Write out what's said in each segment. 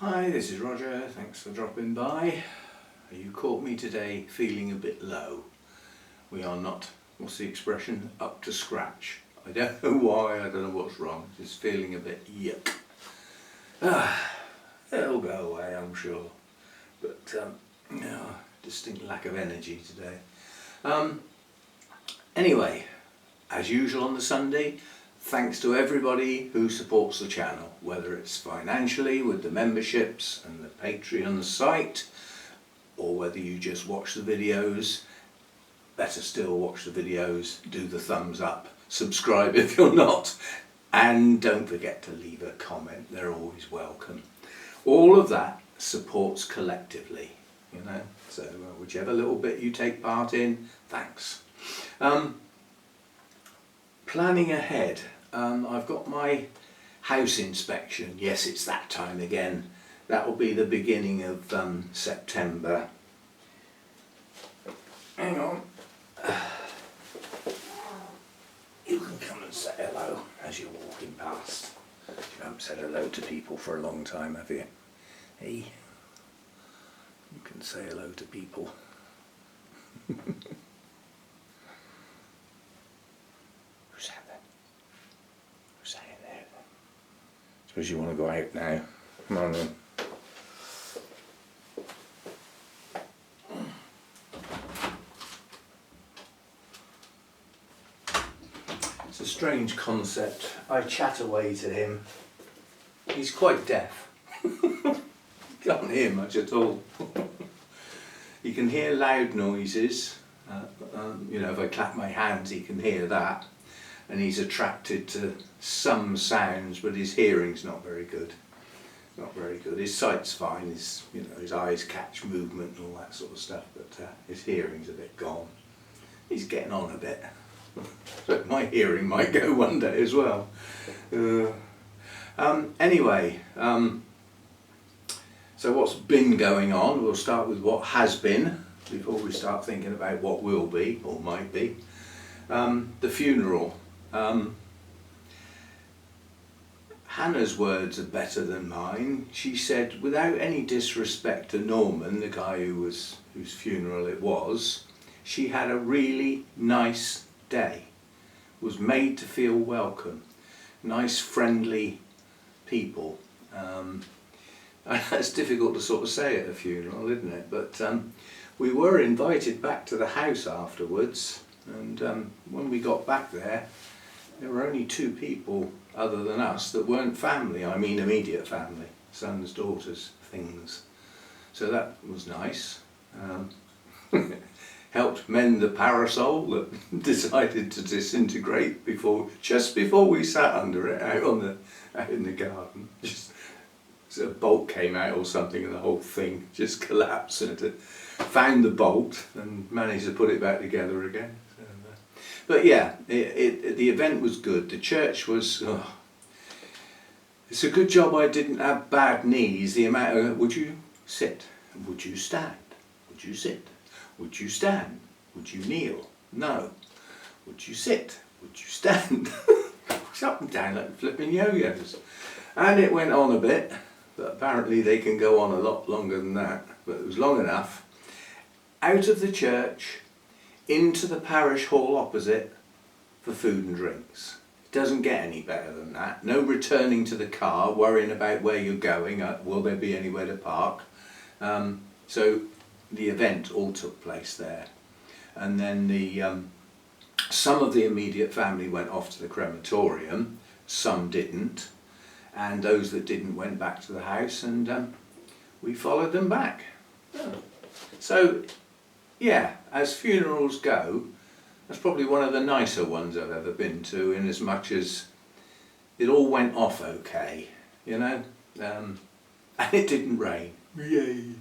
Hi, this is Roger, thanks for dropping by. You caught me today feeling a bit low. We are not, what's the expression, up to scratch. I don't know why, I don't know what's wrong, just feeling a bit yuck. It'll go away, I'm sure. But, no, distinct lack of energy today. Anyway, as usual on the Sunday, thanks to everybody who supports the channel, whether it's financially with the memberships and the Patreon site, or whether you just watch the videos. Better still, watch the videos, do the thumbs up, subscribe if you're not, and don't forget to leave a comment, they're always welcome. All of that supports collectively, you know, so whichever little bit you take part in, thanks. Planning ahead. I've got my house inspection. Yes, it's that time again. That will be the beginning of September. Hang on. You can come and say hello as you're walking past. You haven't said hello to people for a long time, have you? Hey, you can say hello to people. Who's that then? Who's that in there then? Suppose you want to go out now. Come on then. It's a strange concept. I chat away to him. He's quite deaf. Can't hear much at all. He can hear loud noises. You know, if I clap my hands, he can hear that. And he's attracted to some sounds, but his hearing's not very good. Not very good. His sight's fine. His, you know, his eyes catch movement and all that sort of stuff, but his hearing's a bit gone. He's getting on a bit. So my hearing might go one day as well. Anyway, so what's been going on? We'll start with what has been before we start thinking about what will be or might be. The funeral. Hannah's words are better than mine. She said, without any disrespect to Norman, the guy whose funeral it was, she had a really nice day. Was made to feel welcome. Nice, friendly people. That's difficult to sort of say at a funeral, isn't it? But we were invited back to the house afterwards, and when we got back there were only two people other than us that weren't family. I mean immediate family, sons, daughters, things. So that was nice. Helped mend the parasol that decided to disintegrate just before we sat under it out in the garden. Just a bolt came out or something and the whole thing just collapsed, and found the bolt and managed to put it back together again. So, but yeah, the event was good. The church was. It's a good job I didn't have bad knees. The amount of would you sit? Would you stand? Would you sit? Would you stand? Would you kneel? No. Would you sit? Would you stand? It's up and down like flipping yo-yos. And it went on a bit, but apparently they can go on a lot longer than that. But it was long enough. Out of the church, into the parish hall opposite for food and drinks. It doesn't get any better than that. No returning to the car, worrying about where you're going. Will there be anywhere to park? So the event all took place there. And then some of the immediate family went off to the crematorium, some didn't, and those that didn't went back to the house, and we followed them back. So yeah, as funerals go, that's probably one of the nicer ones I've ever been to, in as much as it all went off okay, you know, and it didn't rain. Yay!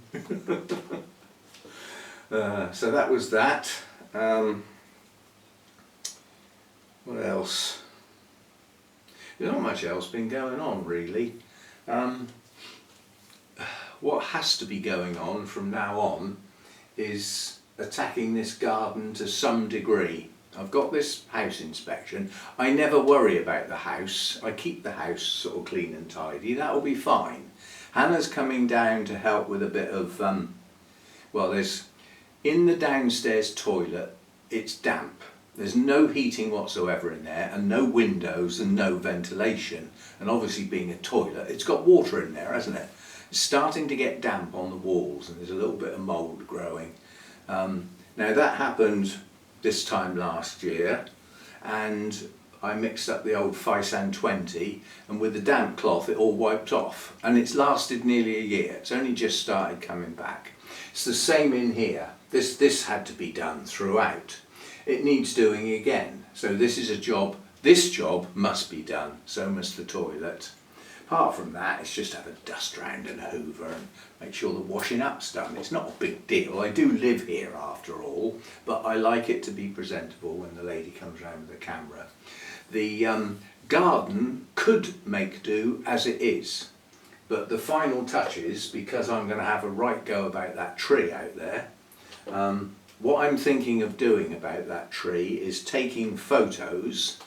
So that was that. What else? There's not much else been going on really. What has to be going on from now on is attacking this garden to some degree. I've got this house inspection. I never worry about the house. I keep the house sort of clean and tidy. That'll be fine. Hannah's coming down to help with a bit of, well, there's, in the downstairs toilet, it's damp. There's no heating whatsoever in there and no windows and no ventilation. And obviously being a toilet, it's got water in there, hasn't it? It's starting to get damp on the walls and there's a little bit of mould growing. Now that happened this time last year, and I mixed up the old Fisan 20 and with the damp cloth it all wiped off, and it's lasted nearly a year. It's only just started coming back. It's the same in here. This had to be done throughout. It needs doing again. So this is a job, this job must be done, so must the toilet. Apart from that, it's just have a dust round and a hoover and make sure the washing up's done. It's not a big deal. I do live here after all, but I like it to be presentable when the lady comes round with the camera. The garden could make do as it is, but the final touches, because I'm going to have a right go about that tree out there, what I'm thinking of doing about that tree is taking photos,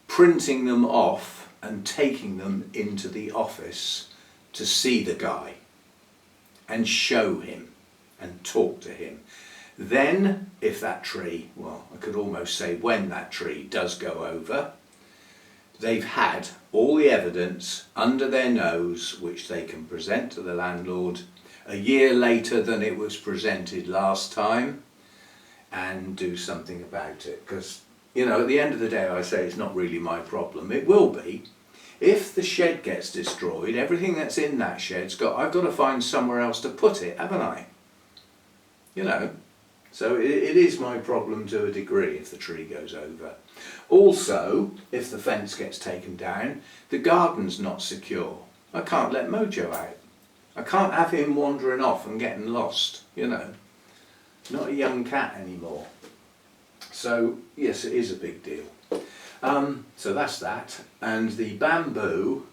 printing them off and taking them into the office to see the guy and show him and talk to him. Then, if that tree, well, I could almost say when that tree does go over, they've had all the evidence under their nose which they can present to the landlord a year later than it was presented last time and do something about it. Because, you know, at the end of the day I say it's not really my problem. It will be. If the shed gets destroyed, everything that's in that shed's I've got to find somewhere else to put it, haven't I? You know, so it is my problem to a degree if the tree goes over. Also, if the fence gets taken down, the garden's not secure. I can't let Mojo out. I can't have him wandering off and getting lost, you know. Not a young cat anymore. So, yes, it is a big deal. So that's that. And the bamboo,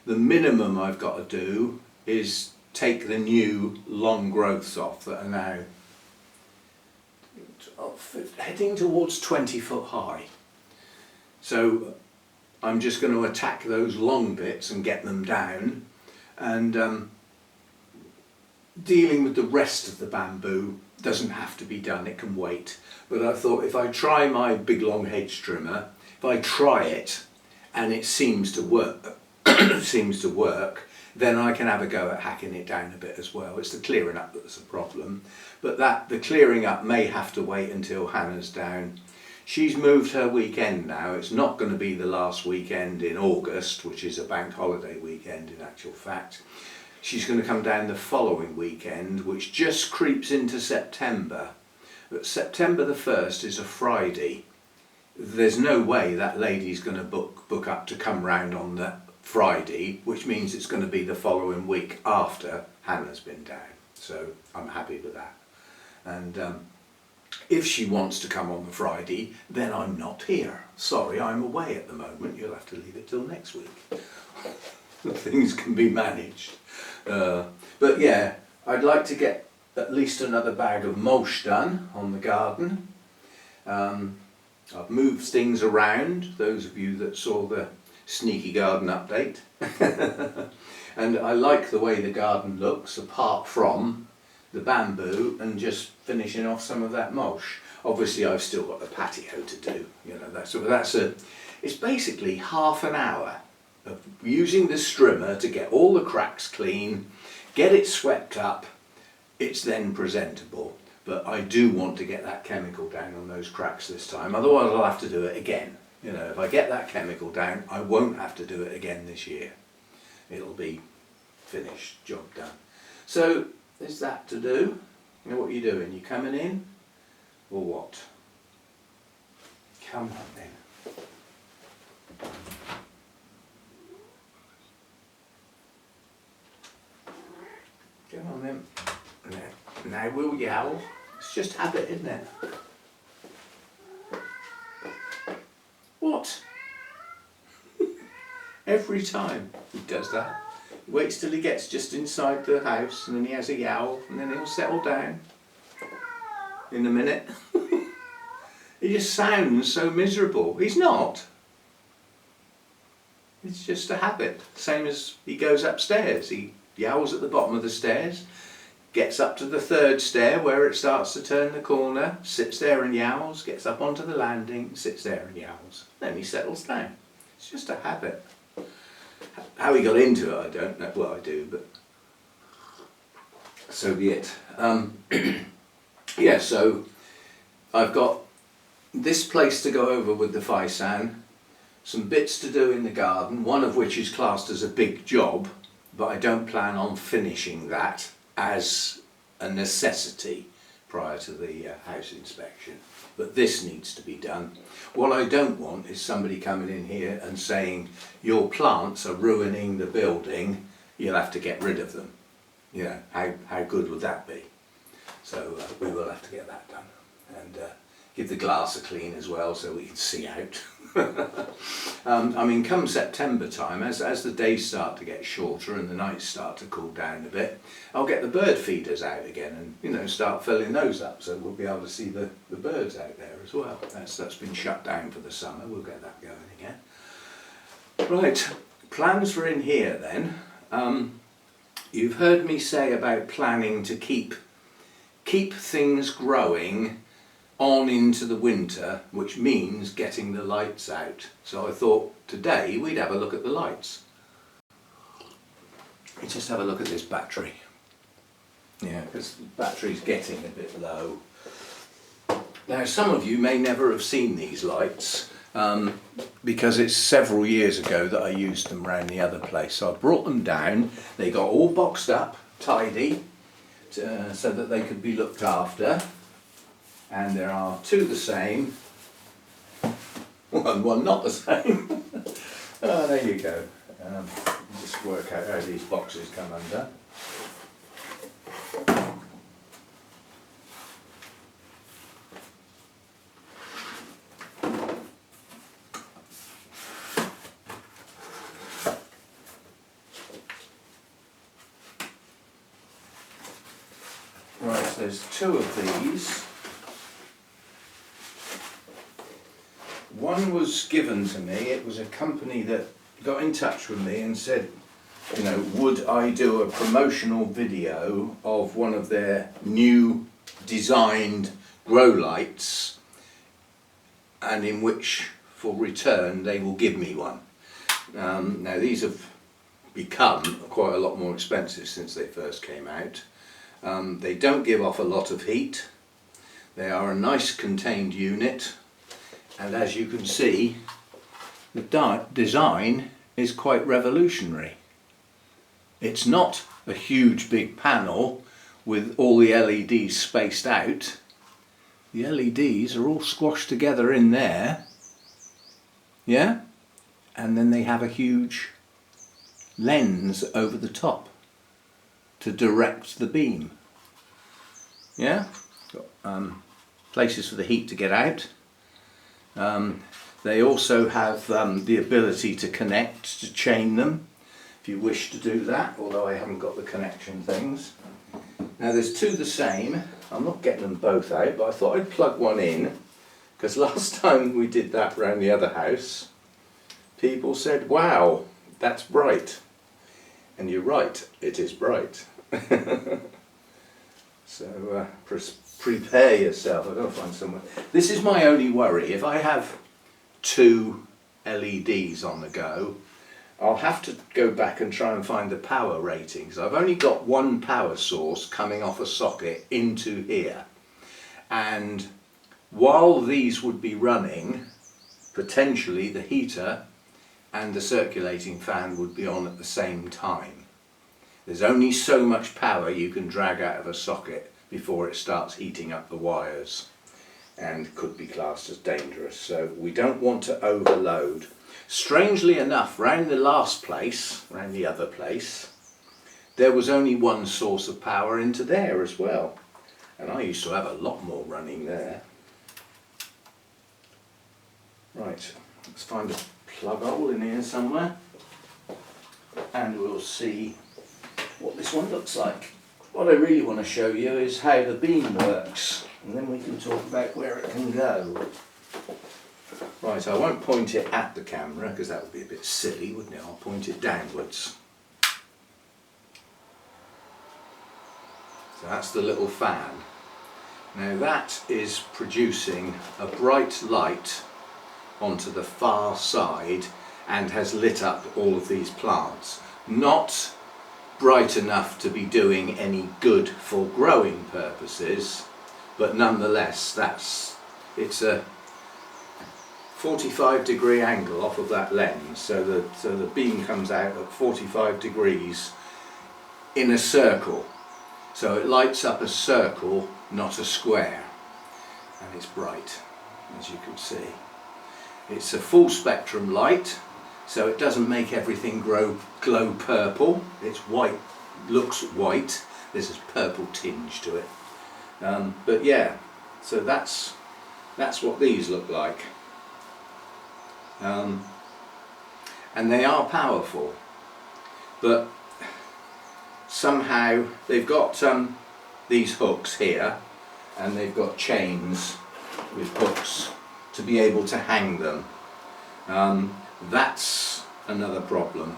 the minimum I've got to do is take the new long growths off that are now heading towards 20 foot high. So I'm just going to attack those long bits and get them down, and dealing with the rest of the bamboo doesn't have to be done, it can wait. But I thought if I try my big long hedge trimmer, if I try it and it seems to work, then I can have a go at hacking it down a bit as well. It's the clearing up that's a problem, but the clearing up may have to wait until Hannah's down. She's moved her weekend now. It's not going to be the last weekend in August, which is a bank holiday weekend in actual fact. She's going to come down the following weekend, which just creeps into September. But September the 1st is a Friday. There's no way that lady's going to book up to come round on that Friday, which means it's going to be the following week after Hannah's been down. So I'm happy with that. And if she wants to come on the Friday, then I'm not here. Sorry, I'm away at the moment. You'll have to leave it till next week. Things can be managed. But yeah, I'd like to get at least another bag of mulch done on the garden. I've moved things around, those of you that saw the sneaky garden update. And I like the way the garden looks apart from the bamboo and just finishing off some of that mulch. Obviously I've still got the patio to do, you know, it's basically half an hour of using the strimmer to get all the cracks clean, get it swept up, it's then presentable. But I do want to get that chemical down on those cracks this time, otherwise I'll have to do it again. You know, if I get that chemical down, I won't have to do it again this year. It'll be finished, job done. So there's that to do. You know what you're doing? You coming in or what? Come on then. Come on then. Now we'll yowl. It's just habit, isn't it? What? Every time he does that. He waits till he gets just inside the house and then he has a yowl and then he'll settle down in a minute. He just sounds so miserable. He's not. It's just a habit. Same as he goes upstairs. He yowls at the bottom of the stairs, gets up to the third stair where it starts to turn the corner, sits there and yowls, gets up onto the landing, sits there and yowls. Then he settles down. It's just a habit. How he got into it, I don't know. Well, I do, but so be it. Yeah, so I've got this place to go over with the Faisan, some bits to do in the garden, one of which is classed as a big job, but I don't plan on finishing that as a necessity prior to the house inspection. But this needs to be done. What I don't want is somebody coming in here and saying, your plants are ruining the building, you'll have to get rid of them. You know, how good would that be? So we will have to get that done. And give the glass a clean as well so we can see out. I mean, come September time, as the days start to get shorter and the nights start to cool down a bit, I'll get the bird feeders out again and, you know, start filling those up, so we'll be able to see the birds out there as well. That's been shut down for the summer. We'll get that going again. Right, plans for in here then. You've heard me say about planning to keep things growing on into the winter, which means getting the lights out. So I thought today we'd have a look at the lights. Let's just have a look at this battery. Yeah, because the battery's getting a bit low. Now some of you may never have seen these lights because it's several years ago that I used them around the other place. So I brought them down, they got all boxed up, tidy, so that they could be looked after. And there are two the same, one not the same. Oh, there you go. Just work out how these boxes come under. Right, so there's two of these. One was given to me. It was a company that got in touch with me and said, you know, would I do a promotional video of one of their new designed grow lights, and in which for return they will give me one. Now these have become quite a lot more expensive since they first came out. They don't give off a lot of heat. They are a nice contained unit. And as you can see, the design is quite revolutionary. It's not a huge big panel with all the LEDs spaced out. The LEDs are all squashed together in there, yeah? And then they have a huge lens over the top to direct the beam, yeah? Got places for the heat to get out. They also have the ability to connect, to chain them, if you wish to do that, although I haven't got the connection things. Now there's two the same. I'm not getting them both out, but I thought I'd plug one in, because last time we did that around the other house, people said, wow, that's bright. And you're right, it is bright. So prepare yourself. I've got to find somewhere. This is my only worry. If I have two LEDs on the go, I'll have to go back and try and find the power ratings. I've only got one power source coming off a socket into here. And while these would be running, potentially the heater and the circulating fan would be on at the same time. There's only so much power you can drag out of a socket before it starts heating up the wires and could be classed as dangerous. So we don't want to overload. Strangely enough, round the last place, round the other place, there was only one source of power into there as well. And I used to have a lot more running there. Right, let's find a plug hole in here somewhere and we'll see what this one looks like. What I really want to show you is how the beam works, and then we can talk about where it can go. Right, I won't point it at the camera because that would be a bit silly, wouldn't it? I'll point it downwards. So that's the little fan. Now that is producing a bright light onto the far side and has lit up all of these plants. Not bright enough to be doing any good for growing purposes, but nonetheless it's a 45-degree angle off of that lens, so the beam comes out at 45 degrees in a circle, so it lights up a circle, not a square, and it's bright, as you can see. It's a full spectrum light, so it doesn't make everything glow purple. It's white, looks white, there's a purple tinge to it, but yeah, so that's what these look like. And they are powerful, but somehow they've got these hooks here, and they've got chains with hooks to be able to hang them. That's another problem,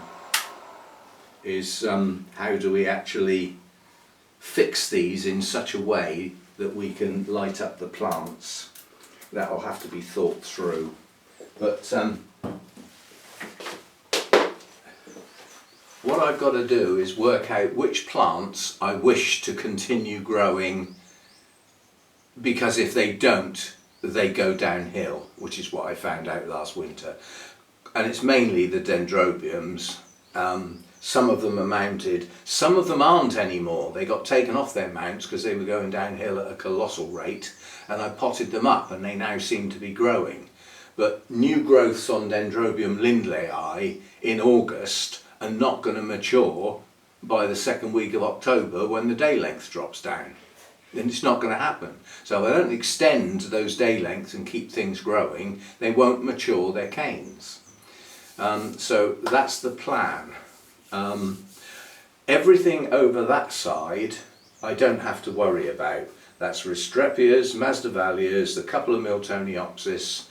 is how do we actually fix these in such a way that we can light up the plants. That will have to be thought through. But what I've got to do is work out which plants I wish to continue growing, because if they don't, they go downhill, which is what I found out last winter. And it's mainly the dendrobiums. Some of them are mounted, some of them aren't anymore. They got taken off their mounts because they were going downhill at a colossal rate, and I potted them up and they now seem to be growing. But new growths on Dendrobium lindleyi in August are not going to mature by the second week of October when the day length drops down. And it's not going to happen. So if I don't extend those day lengths and keep things growing, they won't mature their canes. So that's the plan. Everything over that side I don't have to worry about. That's Restrepias, Masdevallias, a couple of Miltoniopsis,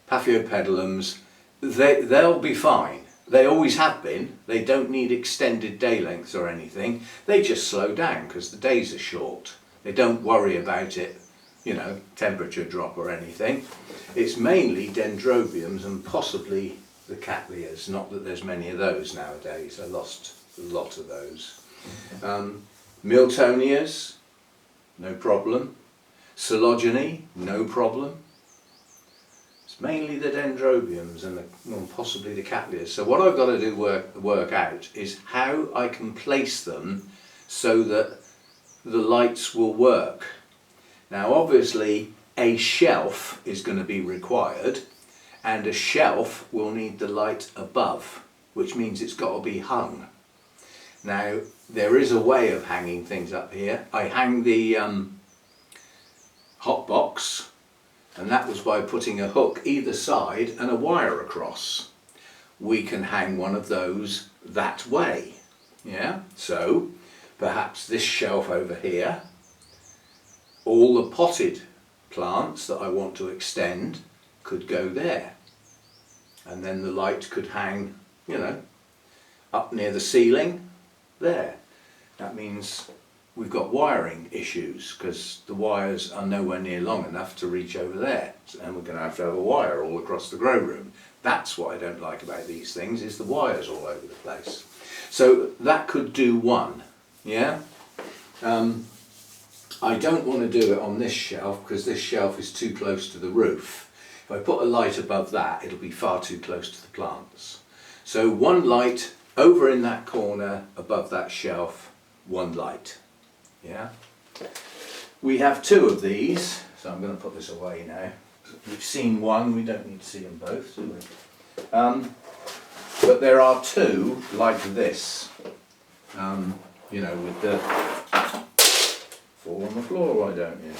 Paphiopedilums. They'll be fine. They always have been. They don't need extended day lengths or anything. They just slow down because the days are short. They don't worry about it, you know, temperature drop or anything. It's mainly Dendrobiums and possibly the Cattleyas, not that there's many of those nowadays. I lost a lot of those. Miltonias, no problem. Coelogeny, no problem. It's mainly the Dendrobiums and possibly the Cattleyas. So what I've got to do work out is how I can place them so that the lights will work. Now obviously a shelf is going to be required, and a shelf will need the light above, which means it's got to be hung. Now there is a way of hanging things up here. I hang the hot box, and that was by putting a hook either side and a wire across. We can hang one of those that way, yeah? So perhaps this shelf over here, all the potted plants that I want to extend could go there, and then the light could hang, you know, up near the ceiling there. That means we've got wiring issues because the wires are nowhere near long enough to reach over there, and we're going to have a wire all across the grow room. That's what I don't like about these things, is the wires all over the place. So that could do one, yeah? I don't want to do it on this shelf because this shelf is too close to the roof. If I put a light above that, it'll be far too close to the plants. So one light over in that corner above that shelf, one light. Yeah. We have two of these, so I'm going to put this away now. We've seen one, we don't need to see them both, do we? But there are two like this. You know, with the fall on the floor, why don't you?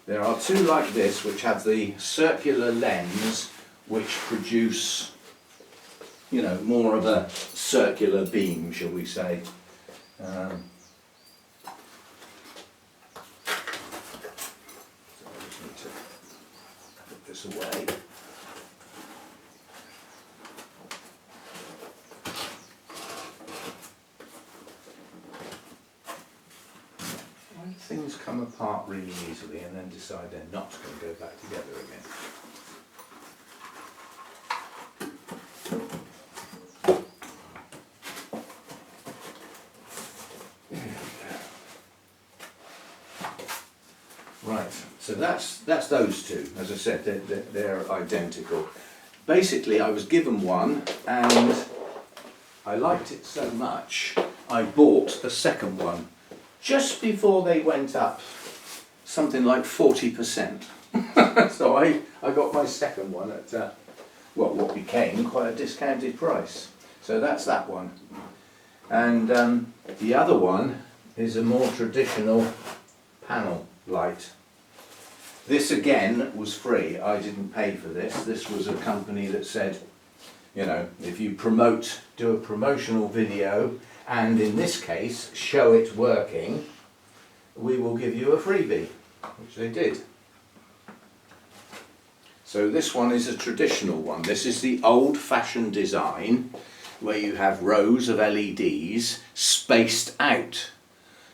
There are two like this which have the circular lens which produce, you know, more of a circular beam, shall we say. So I just need to put this away. things come apart really easily and then decide they're not going to go back together again. Right, so that's those two. As I said, they're identical. Basically, I was given one and I liked it so much I bought a second one just before they went up something like 40%. So I got my second one at well, what became quite a discounted price. So that's that one. And the other one is a more traditional panel light. This again was free. I didn't pay for this. This was a company that said, you know, if you do a promotional video and in this case show it working, we will give you a freebie, which they did. So this one is a traditional one. This is the old-fashioned design where you have rows of LEDs spaced out.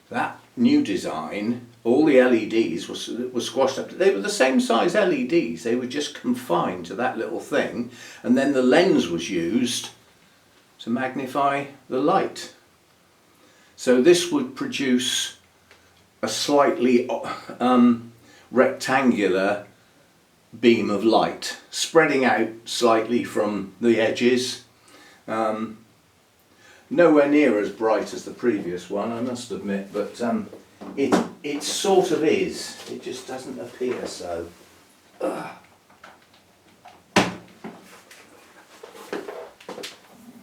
That new design, all the LEDs were squashed up. They were the same size LEDs, they were just confined to that little thing, and then the lens was used to magnify the light. So this would produce a slightly rectangular beam of light, spreading out slightly from the edges. Nowhere near as bright as the previous one, I must admit, but it sort of is. It just doesn't appear so. Let's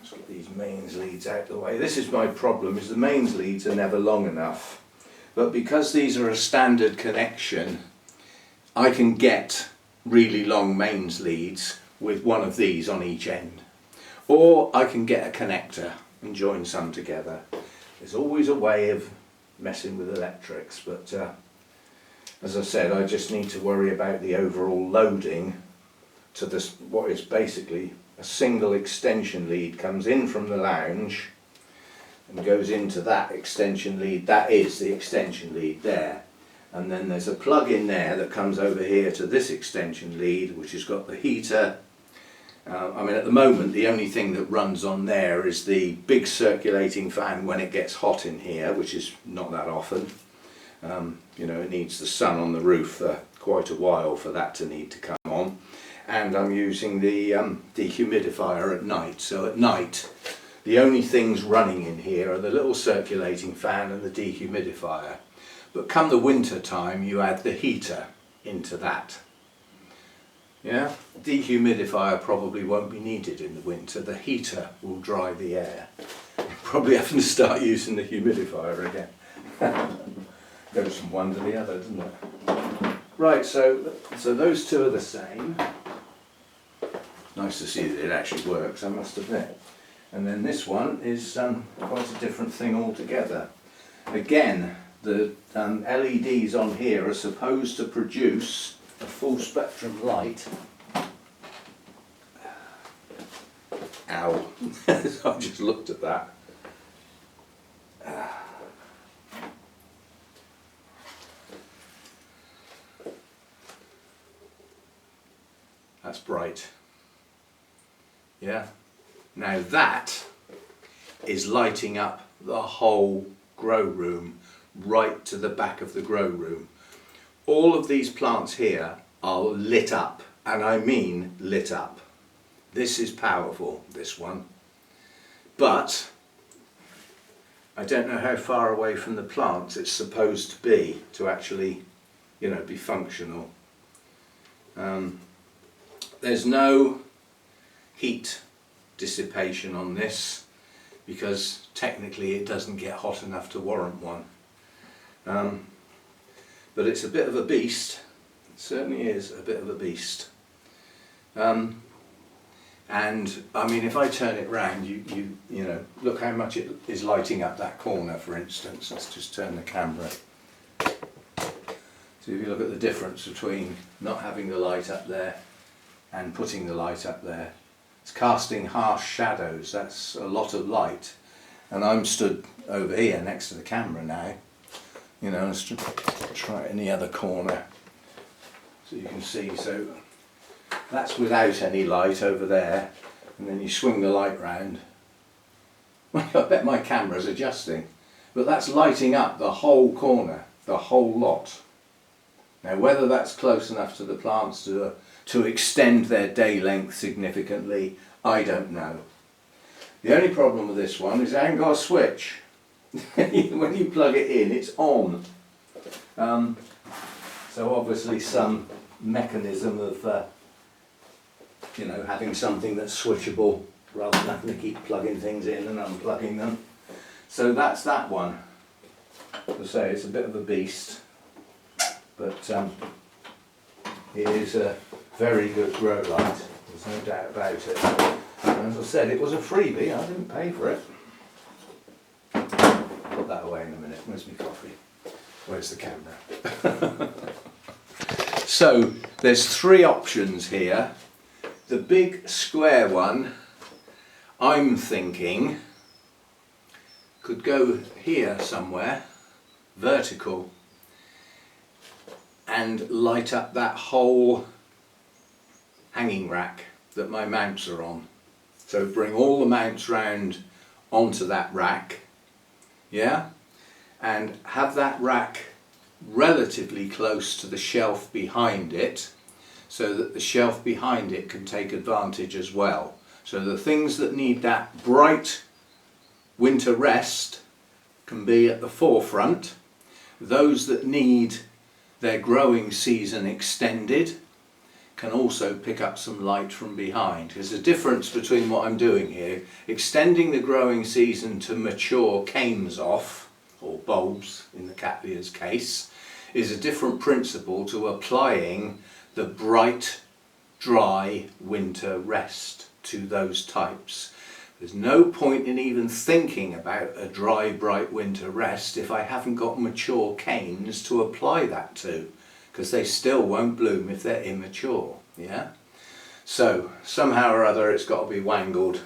get these mains leads out the way. This is my problem, is the mains leads are never long enough. But because these are a standard connection, I can get really long mains leads with one of these on each end. Or I can get a connector and join some together. There's always a way of messing with electrics, but as I said, I just need to worry about the overall loading to this, what is basically a single extension lead comes in from the lounge and goes into that extension lead. That is the extension lead there, and then there's a plug in there that comes over here to this extension lead, which has got the heater. I mean, at the moment the only thing that runs on there is the big circulating fan when it gets hot in here, which is not that often. You know, it needs the sun on the roof for quite a while for that to need to come on. And I'm using the dehumidifier at night. So at night the only things running in here are the little circulating fan and the dehumidifier. But come the winter time you add the heater into that. Yeah, dehumidifier probably won't be needed in the winter. The heater will dry the air. Probably having to start using the humidifier again. Goes from one to the other, doesn't it? Right, so those two are the same. Nice to see that it actually works, I must admit. And then this one is quite a different thing altogether. Again, the LEDs on here are supposed to produce a full spectrum light. Ow. I just looked at that. That's bright. Yeah. Now that is lighting up the whole grow room, right to the back of the grow room. All of these plants here are lit up, and I mean lit up. This is powerful, this one. But I don't know how far away from the plants it's supposed to be to actually, you know, be functional. There's no heat dissipation on this because technically it doesn't get hot enough to warrant one. But it's a bit of a beast. It certainly is a bit of a beast. And I mean, if I turn it round, you know, look how much it is lighting up that corner, for instance. Let's just turn the camera. So if you look at the difference between not having the light up there and putting the light up there, it's casting harsh shadows. That's a lot of light. And I'm stood over here next to the camera now, You know, let's try it in the other corner so you can see. So that's without any light over there, and then you swing the light round. Well, I bet my camera's adjusting, but that's lighting up the whole corner, the whole lot. Now whether that's close enough to the plants to extend their day length significantly, I don't know. The only problem with this one is it ain't got a switch. When you plug it in, it's on. So obviously some mechanism of you know, having something that's switchable rather than having to keep plugging things in and unplugging them. So that's that one. As I say, it's a bit of a beast, but it is a very good grow light, there's no doubt about it. And as I said, it was a freebie, I didn't pay for it. Put that away in a minute. Where's my coffee? Where's the camera? So there's three options here. The big square one, I'm thinking, could go here somewhere, vertical, and light up that whole hanging rack that my mounts are on. So bring all the mounts round onto that rack, yeah, and have that rack relatively close to the shelf behind it, so that the shelf behind it can take advantage as well. So the things that need that bright winter rest can be at the forefront. Those that need their growing season extended can also pick up some light from behind. There's a difference between what I'm doing here. Extending the growing season to mature canes off, or bulbs in the Cattleyas case, is a different principle to applying the bright, dry winter rest to those types. There's no point in even thinking about a dry, bright winter rest if I haven't got mature canes to apply that to, because they still won't bloom if they're immature, yeah? So somehow or other it's got to be wangled,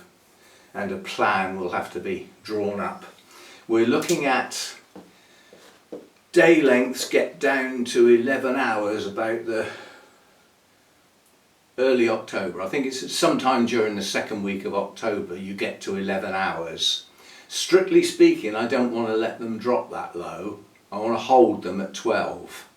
and a plan will have to be drawn up. We're looking at day lengths get down to 11 hours about the early October. I think it's sometime during the second week of October you get to 11 hours. Strictly speaking, I don't want to let them drop that low. I want to hold them at 12.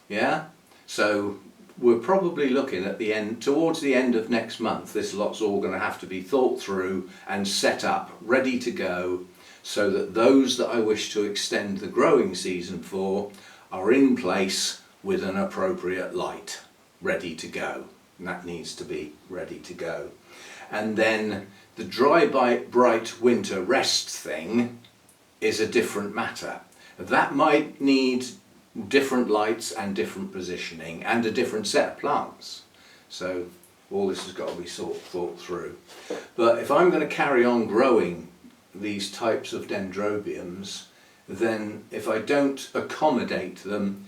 Yeah? So we're probably looking at the end, towards the end of next month, this lot's all going to have to be thought through and set up, ready to go, so that those that I wish to extend the growing season for are in place with an appropriate light, ready to go. And that needs to be ready to go. And then the dry, bright winter rest thing is a different matter. That might need different lights and different positioning and a different set of plants. So all this has got to be thought through. But if I'm going to carry on growing these types of dendrobiums, then if I don't accommodate them,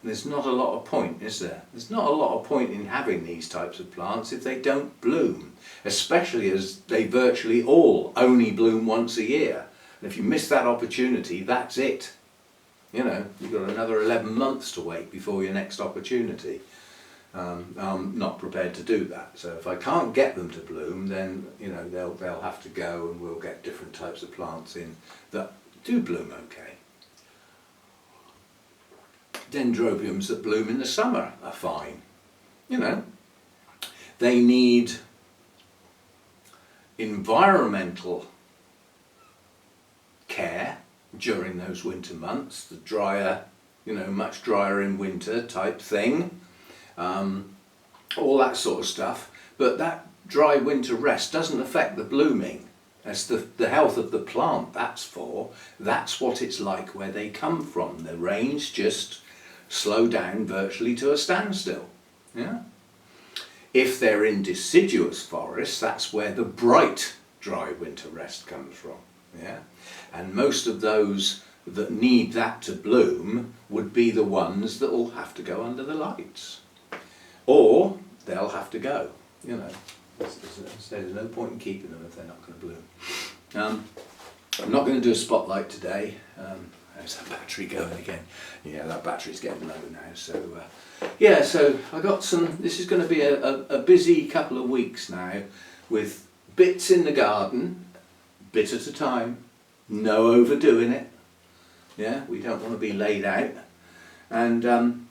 there's not a lot of point, is there? There's not a lot of point in having these types of plants if they don't bloom, especially as they virtually all only bloom once a year. And if you miss that opportunity, that's it. You know, you've got another 11 months to wait before your next opportunity. I'm not prepared to do that. So if I can't get them to bloom, then you know they'll have to go, and we'll get different types of plants in that do bloom okay. Dendrobiums that bloom in the summer are fine. You know, they need environmental care during those winter months, the drier, you know, much drier in winter type thing, all that sort of stuff. But that dry winter rest doesn't affect the blooming. That's the health of the plant that's for. That's what it's like where they come from. The rains just slow down virtually to a standstill. Yeah? If they're in deciduous forests, that's where the bright dry winter rest comes from. Yeah? And most of those that need that to bloom would be the ones that will have to go under the lights. Or they'll have to go, you know. There's no point in keeping them if they're not going to bloom. I'm not going to do a spotlight today. I How's that battery going again? Yeah, that battery's getting low now. So yeah, so I got some. This is going to be a busy couple of weeks now, with bits in the garden, bit at a time, no overdoing it. Yeah, we don't want to be laid out, and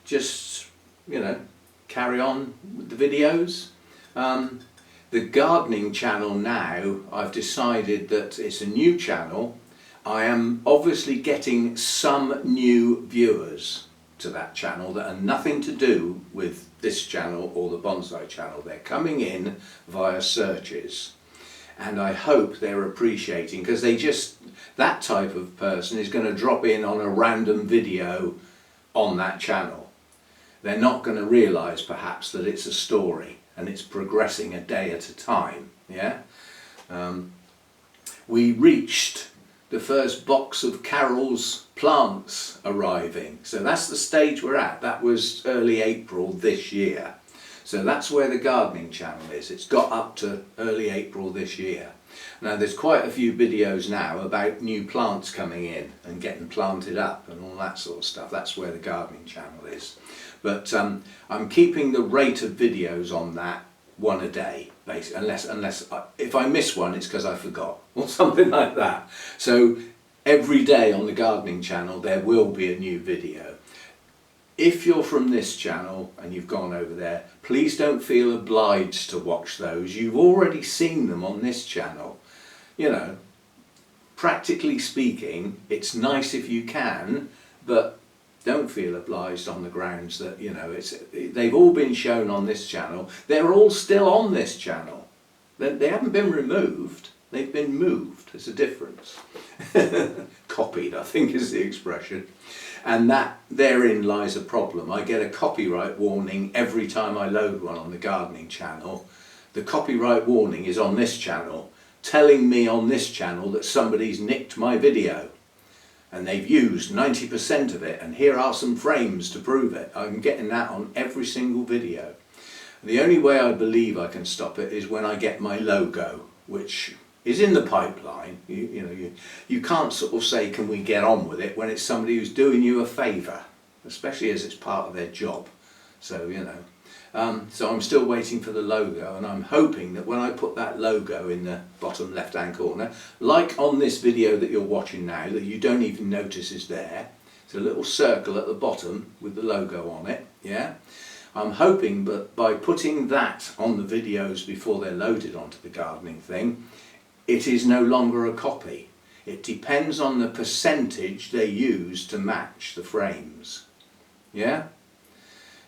just, you know, carry on with the videos. The gardening channel now, I've decided that it's a new channel. I am obviously getting some new viewers to that channel that are nothing to do with this channel or the bonsai channel. They're coming in via searches, and I hope they're appreciating, because that type of person is going to drop in on a random video on that channel. They're not going to realise perhaps that it's a story and it's progressing a day at a time. Yeah, we reached the first box of Carol's plants arriving, so that's the stage we're at. That was early April this year, so that's where the gardening channel is. It's got up to early April this year. Now there's quite a few videos now about new plants coming in and getting planted up and all that sort of stuff. That's where the gardening channel is. But I'm keeping the rate of videos on that one a day, basically, unless if I miss one, it's because I forgot or something like that. So every day on the gardening channel there will be a new video. If you're from this channel and you've gone over there, please don't feel obliged to watch those. You've already seen them on this channel. You know, practically speaking, it's nice if you can, but don't feel obliged on the grounds that, you know, they've all been shown on this channel. They're all still on this channel. They haven't been removed, they've been moved. There's a difference. Copied, I think is the expression. And that therein lies a problem. I get a copyright warning every time I load one on the gardening channel. The copyright warning is on this channel, telling me on this channel that somebody's nicked my video. And they've used 90% of it, and here are some frames to prove it. I'm getting that on every single video. The only way I believe I can stop it is when I get my logo, which is in the pipeline. You can't sort of say, can we get on with it, when it's somebody who's doing you a favour, especially as it's part of their job. So, you know. So I'm still waiting for the logo, and I'm hoping that when I put that logo in the bottom left hand corner, like on this video that you're watching now, that you don't even notice is there, it's a little circle at the bottom with the logo on it. Yeah, I'm hoping that by putting that on the videos before they're loaded onto the gardening thing, it is no longer a copy. It depends on the percentage they use to match the frames. Yeah.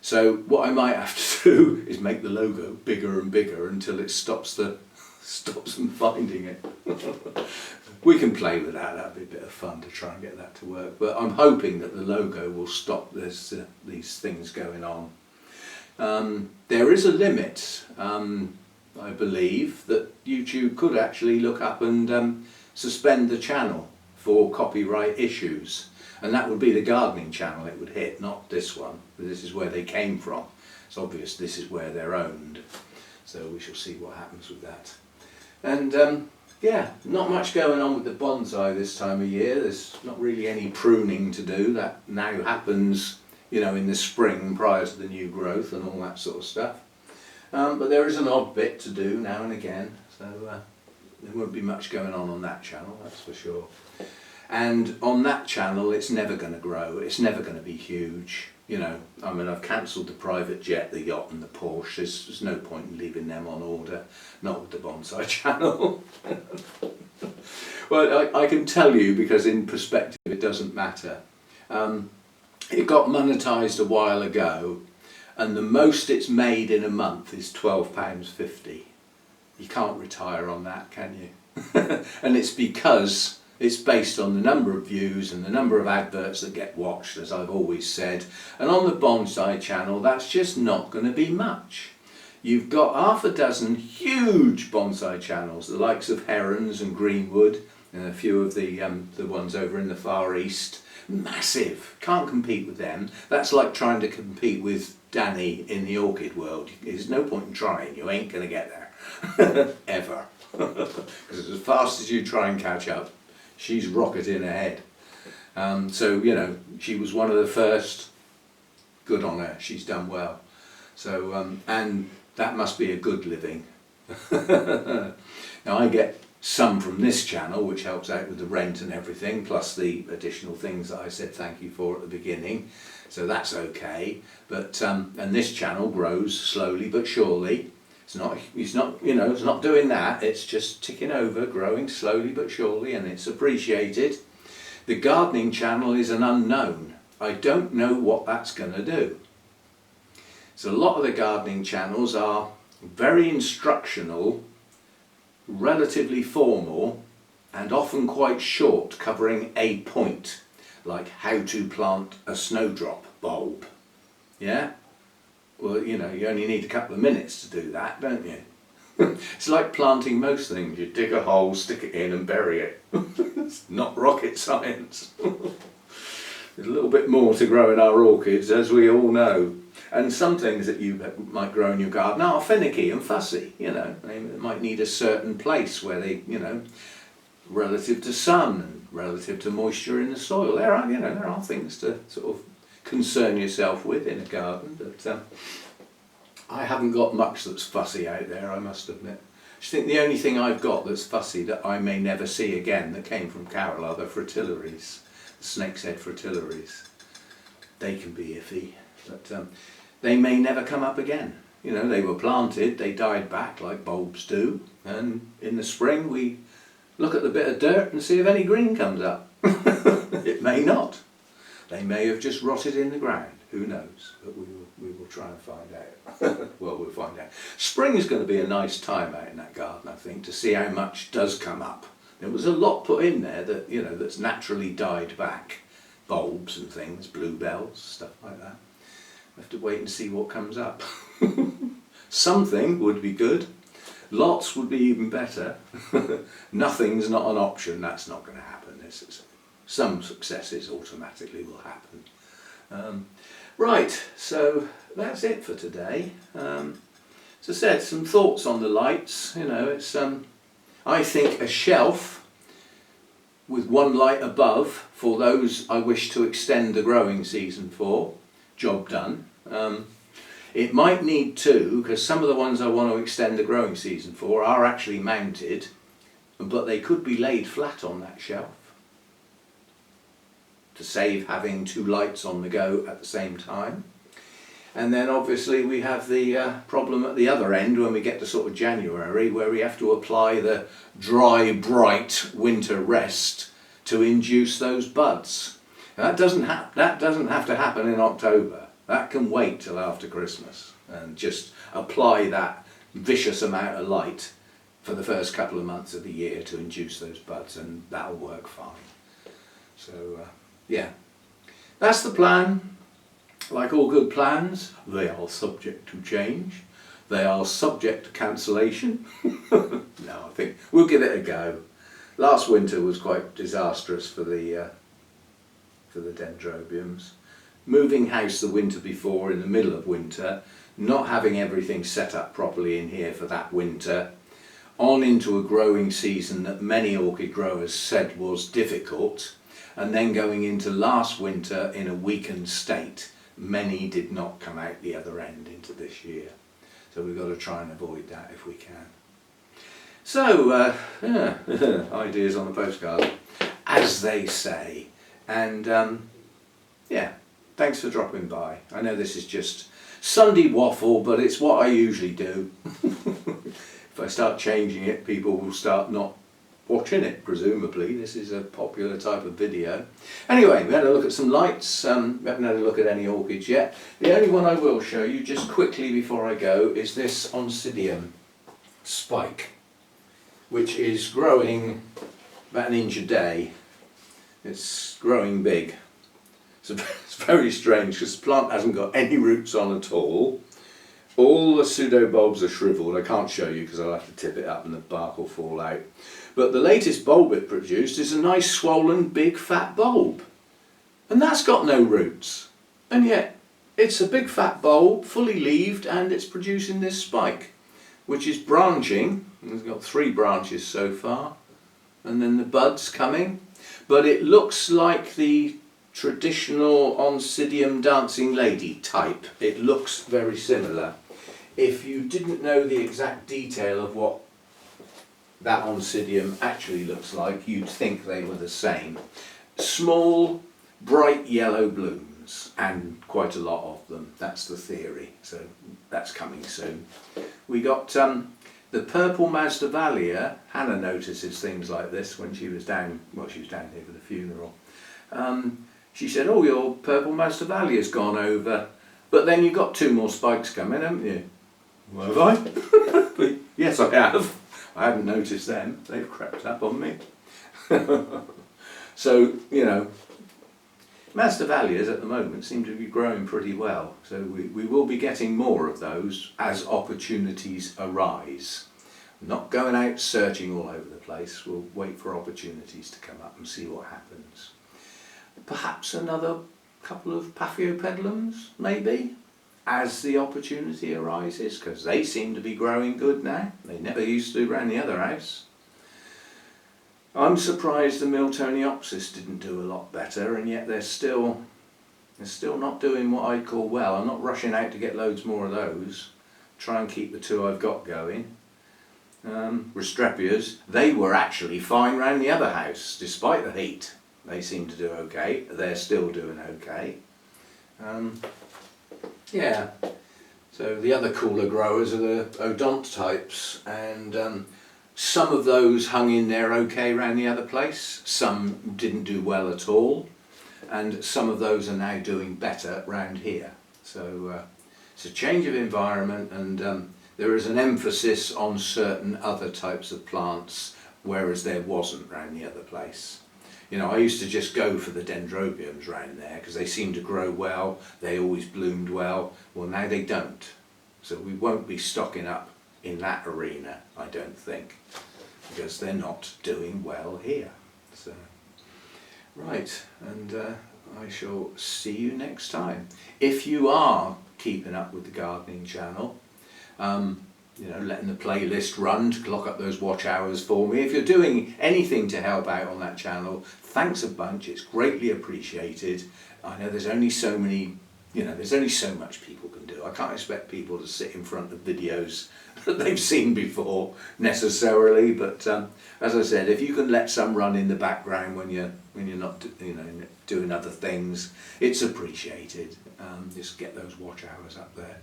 So what I might have to do is make the logo bigger and bigger until it stops them finding it. We can play with that. That'd be a bit of fun to try and get that to work. But I'm hoping that the logo will stop these things going on. There is a limit, I believe, that YouTube could actually look up and suspend the channel for copyright issues. And that would be the gardening channel it would hit, not this one. This is where they came from. It's obvious this is where they're owned. So we shall see what happens with that. And yeah, not much going on with the bonsai this time of year. There's not really any pruning to do. That now happens, you know, in the spring prior to the new growth and all that sort of stuff. But there is an odd bit to do now and again. So there won't be much going on that channel, that's for sure. And on that channel it's never going to grow, it's never going to be huge. You know, I mean, I've cancelled the private jet, the yacht and the Porsche. There's no point in leaving them on order, not with the bonsai channel. Well, I can tell you, because in perspective it doesn't matter. It got monetised a while ago, and the most it's made in a month is £12.50. You can't retire on that, can you? And it's because it's based on the number of views and the number of adverts that get watched, as I've always said. And on the bonsai channel, that's just not going to be much. You've got half a dozen huge bonsai channels, the likes of Herons and Greenwood, and a few of the ones over in the Far East. Massive. Can't compete with them. That's like trying to compete with Danny in the orchid world. There's no point in trying. You ain't going to get there. Ever. Because as fast as you try and catch up, she's rocketing ahead. So, you know, she was one of the first. Good on her, she's done well. So, and that must be a good living. Now I get some from this channel, which helps out with the rent and everything, plus the additional things that I said thank you for at the beginning. So that's okay. But and this channel grows slowly but surely. It's not, you know, it's not doing that. It's just ticking over, growing slowly but surely, and it's appreciated. The gardening channel is an unknown. I don't know what that's going to do. So a lot of the gardening channels are very instructional, relatively formal, and often quite short, covering a point, like how to plant a snowdrop bulb. Yeah? Well, you know, you only need a couple of minutes to do that, don't you? It's like planting most things. You dig a hole, stick it in and bury it. It's not rocket science. There's a little bit more to grow in our orchids, as we all know. And some things that you might grow in your garden are finicky and fussy, you know. They might need a certain place where they, you know, relative to sun and relative to moisture in the soil. There are, you know, there are things to sort of concern yourself with in a garden, but I haven't got much that's fussy out there, I must admit. I just think the only thing I've got that's fussy that I may never see again that came from Carol are the fritillaries, the snake's head fritillaries. They can be iffy, but they may never come up again. You know, they were planted, they died back like bulbs do, and in the spring we look at the bit of dirt and see if any green comes up. It may not. They may have just rotted in the ground, who knows, but we will try and find out. Well, we'll find out. Spring is going to be a nice time out in that garden, I think, to see how much does come up. There was a lot put in there that, you know, that's naturally died back. Bulbs and things, bluebells, stuff like that. We have to wait and see what comes up. Something would be good. Lots would be even better. Nothing's not an option, that's not going to happen. Some successes automatically will happen. Right, so that's it for today. As I said, some thoughts on the lights. You know, it's I think a shelf with one light above for those I wish to extend the growing season for. Job done. It might need two, because some of the ones I want to extend the growing season for are actually mounted, but they could be laid flat on that shelf to save having two lights on the go at the same time. And then obviously we have the problem at the other end when we get to sort of January, where we have to apply the dry, bright winter rest to induce those buds. And that doesn't have to happen in October. That can wait till after Christmas and just apply that vicious amount of light for the first couple of months of the year to induce those buds, and that'll work fine. So yeah, that's the plan. Like all good plans, they are subject to change. They are subject to cancellation. No, I think we'll give it a go. Last winter was quite disastrous for the dendrobiums. Moving house the winter before in the middle of winter, not having everything set up properly in here for that winter, on into a growing season that many orchid growers said was difficult, and then going into last winter in a weakened state. Many did not come out the other end into this year. So we've got to try and avoid that if we can. So, yeah, ideas on the postcard, as they say. And yeah, thanks for dropping by. I know this is just Sunday waffle, but it's what I usually do. If I start changing it, people will start not watching it, presumably. This is a popular type of video. Anyway, we had a look at some lights. We haven't had a look at any orchids yet. The only one I will show you just quickly before I go is this Oncidium spike, which is growing about 1 inch a day. It's growing big. So it's very strange because the plant hasn't got any roots on at all. All the pseudobulbs are shriveled. I can't show you because I'll have to tip it up and the bark will fall out. But the latest bulb it produced is a nice swollen big fat bulb. And that's got no roots. And yet it's a big fat bulb, fully leaved, and it's producing this spike, which is branching. It's got 3 branches so far. And then the buds coming. but it looks like the traditional Oncidium dancing lady type. It looks very similar. If you didn't know the exact detail of what that Oncidium actually looks like, you'd think they were the same. Small, bright yellow blooms, and quite a lot of them. That's the theory, so that's coming soon. We got the purple Masdevallia. Hannah notices things like this when she was down, well, she was down here for the funeral. She said, oh, your purple Masdevallia's gone over, but then you've got 2 more spikes coming, haven't you? Well, have I? But yes, I have. I haven't noticed them. They've crept up on me. So, you know, Masdevallias at the moment seem to be growing pretty well. So we will be getting more of those as opportunities arise. Not going out searching all over the place. We'll wait for opportunities to come up and see what happens. Perhaps another couple of Paphiopedilums, maybe, as the opportunity arises, because they seem to be growing good now. They never used to around the other house. I'm surprised the Miltoniopsis didn't do a lot better, and yet they're still not doing what I'd call well. I'm not rushing out to get loads more of those. Try and keep the 2 I've got going. Restrepias, they were actually fine round the other house, despite the heat. They seem to do okay. They're still doing okay. Yeah, so the other cooler growers are the odont types, and some of those hung in there okay around the other place, some didn't do well at all, and some of those are now doing better round here. So it's a change of environment, and there is an emphasis on certain other types of plants, whereas there wasn't round the other place. You know, I used to just go for the dendrobiums round there because they seemed to grow well, they always bloomed well. Well, now they don't. So we won't be stocking up in that arena, I don't think, because they're not doing well here. So, right, and I shall see you next time. If you are keeping up with the gardening channel, you know, letting the playlist run to clock up those watch hours for me. If you're doing anything to help out on that channel, thanks a bunch, it's greatly appreciated. I know there's only so many, you know, there's only so much people can do. I can't expect people to sit in front of videos that they've seen before necessarily, but as I said, if you can let some run in the background when you're not, you know, doing other things, it's appreciated. Just get those watch hours up there.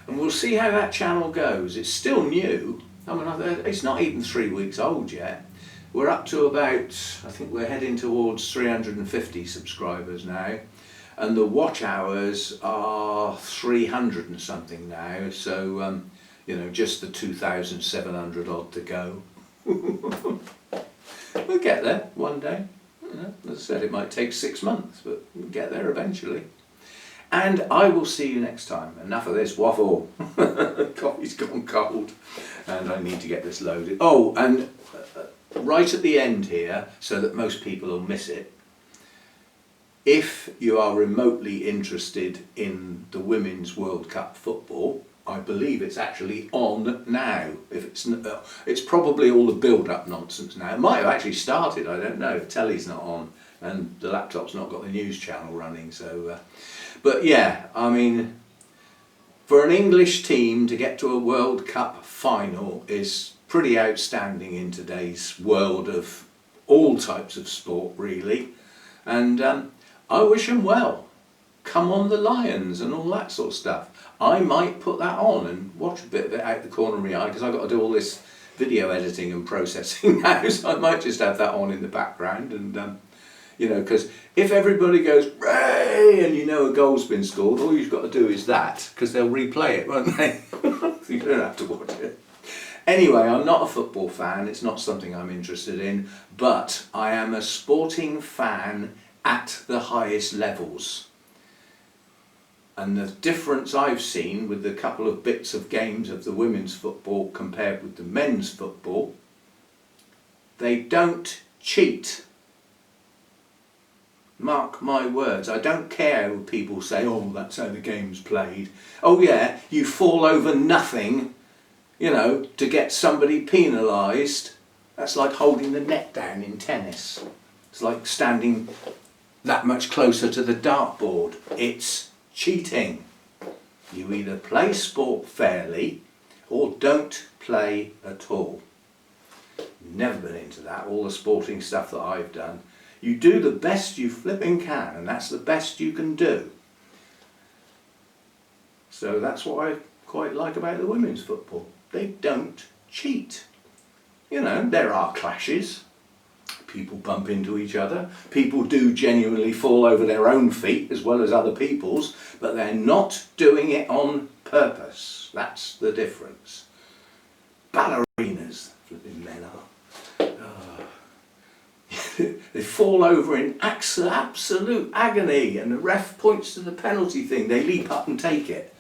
And we'll see how that channel goes. It's still new. I mean, it's not even 3 weeks old yet. We're up to about, I think we're heading towards 350 subscribers now. And the watch hours are 300 and something now. So, you know, just the 2,700 odd to go. We'll get there one day. You know, as I said, it might take 6 months, but we'll get there eventually. And I will see you next time. Enough of this waffle. Coffee's gone cold and I need to get this loaded. Oh, and right at the end here, so that most people will miss it, if you are remotely interested in the Women's World Cup football, I believe it's actually on now. If it's probably all the build-up nonsense now. It might have actually started, I don't know. Telly's not on and the laptop's not got the news channel running, so... But yeah, I mean, for an English team to get to a World Cup final is pretty outstanding in today's world of all types of sport, really. And I wish them well. Come on the Lions and all that sort of stuff. I might put that on and watch a bit of it out the corner of my eye, because I've got to do all this video editing and processing now, so I might just have that on in the background. And you know, because if everybody goes, "Ray!" and you know a goal's been scored, all you've got to do is that, because they'll replay it, won't they? So you don't have to watch it. Anyway, I'm not a football fan, it's not something I'm interested in, but I am a sporting fan at the highest levels. And the difference I've seen with the couple of bits of games of the women's football compared with the men's football, they don't cheat. Mark my words, I don't care when people say, oh, that's how the game's played. Oh yeah, you fall over nothing, you know, to get somebody penalised. That's like holding the net down in tennis. It's like standing that much closer to the dartboard. It's cheating. You either play sport fairly or don't play at all. Never been into that, all the sporting stuff that I've done. You do the best you flipping can, and that's the best you can do. So that's what I quite like about the women's football. They don't cheat. You know, there are clashes. People bump into each other. People do genuinely fall over their own feet as well as other people's, but they're not doing it on purpose. That's the difference. Ballerinas, flipping men are. They fall over in absolute agony, and the ref points to the penalty thing. They leap up and take it.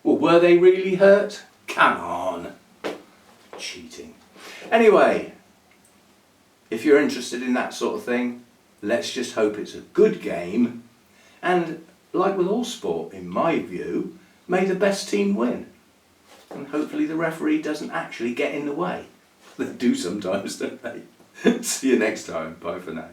Well, were they really hurt? Come on. Cheating. Anyway, if you're interested in that sort of thing, let's just hope it's a good game. And like with all sport, in my view, may the best team win. And hopefully the referee doesn't actually get in the way. They do sometimes, don't they? See you next time. Bye for now.